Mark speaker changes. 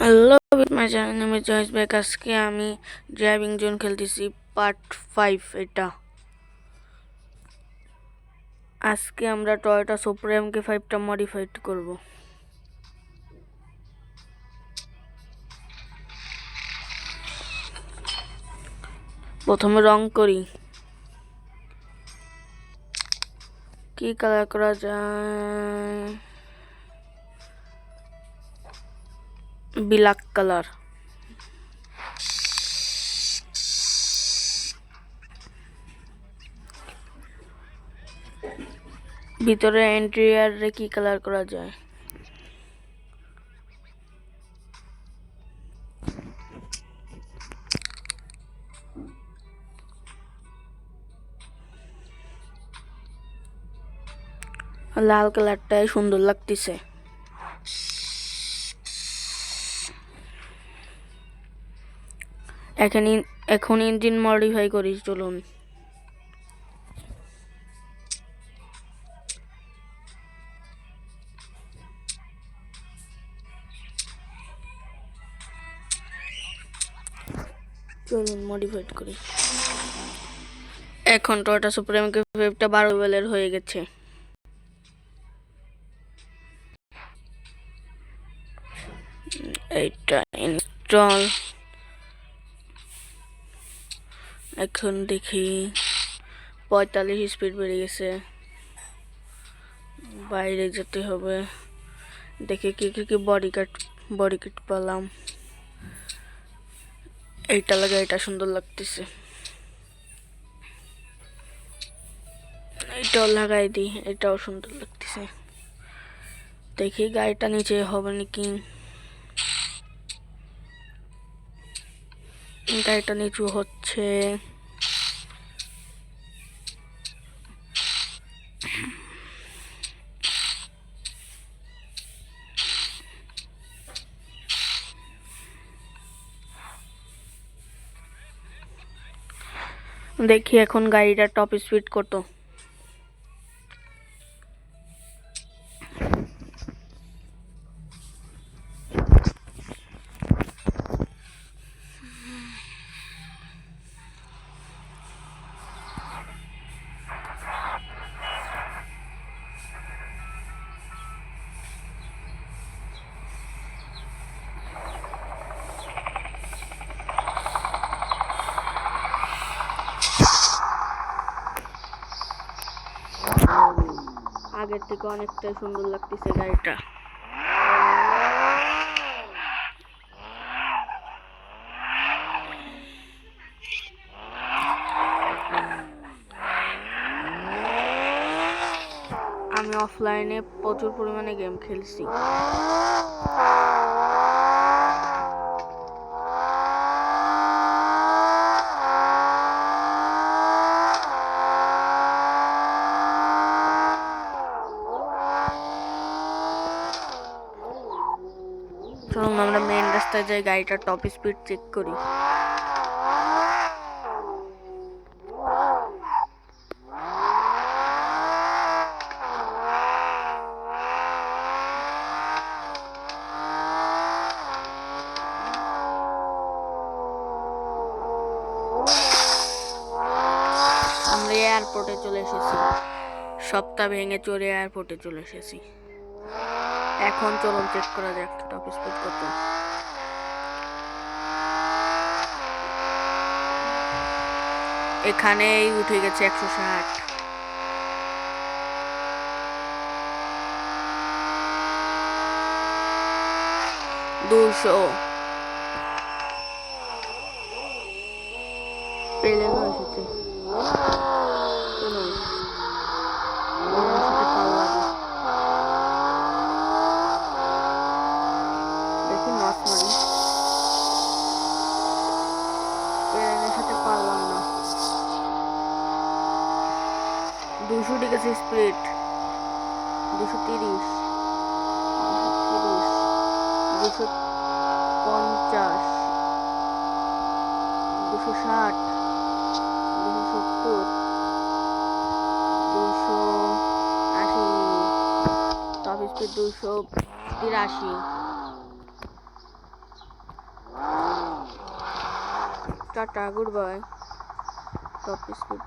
Speaker 1: Hello my channel name is Joyce back. আজকে আমি driving zone খেলতেছি পার্ট 5। আজকে আমরা টয়োটা সুপ্রা MK5টা মডিফাইড করব। প্রথমে রং করি, কি কালার করা যায়? Black colour. ভিতরে ইন্টেরিয়রে কি কালার করা যায়? লাল কালারটাই সুন্দর লাগতেছে। এখন ইঞ্জিন মডিফাই করি, চলুন। মডিফাইড করি। এখন টয়োটা সুপ্রা MK5টা 12 লেভেলের হয়ে গেছে। এইটা ইনস্টল। এখন দেখি 45 স্পিড বেড়ে গেছে। বাইরে যেতে হবে, দেখি কি বডি কিট পেলাম। এইটা লাগে, এটা সুন্দর লাগতেছে। এইটাও লাগাই দিই, এটাও সুন্দর লাগতেছে। দেখি গাড়িটা নিচে হবে নাকি। গাড়িটা নিচু হচ্ছে। দেখি এখন গাড়িটা টপ স্পিড কত। আগের থেকে অনেকটাই সুন্দর লাগতেছে গাড়িটা। আমি অফলাইনে প্রচুর পরিমাণে গেম খেলছি। চলুন আমরা মেইন রাস্তায় যাই, গাড়িটার টপ স্পিড চেক করি। আমরা এয়ারপোর্টে চলে এসেছি, সপ্তাহ ভেঙে চড়ে এয়ারপোর্টে চলে এসেছি। এখন চলুন চেক করা যাক টপ স্পিড কত। এখানেই উঠে গেছে 160। 200 পেলে এসেছে। চলুন দেখি মাছ মারি। প্লেনের সাথে পারলাম না। 200 গেছে speed. 230, 250, 260, 270, 280, top speed 283। Tata, good bye. Top speed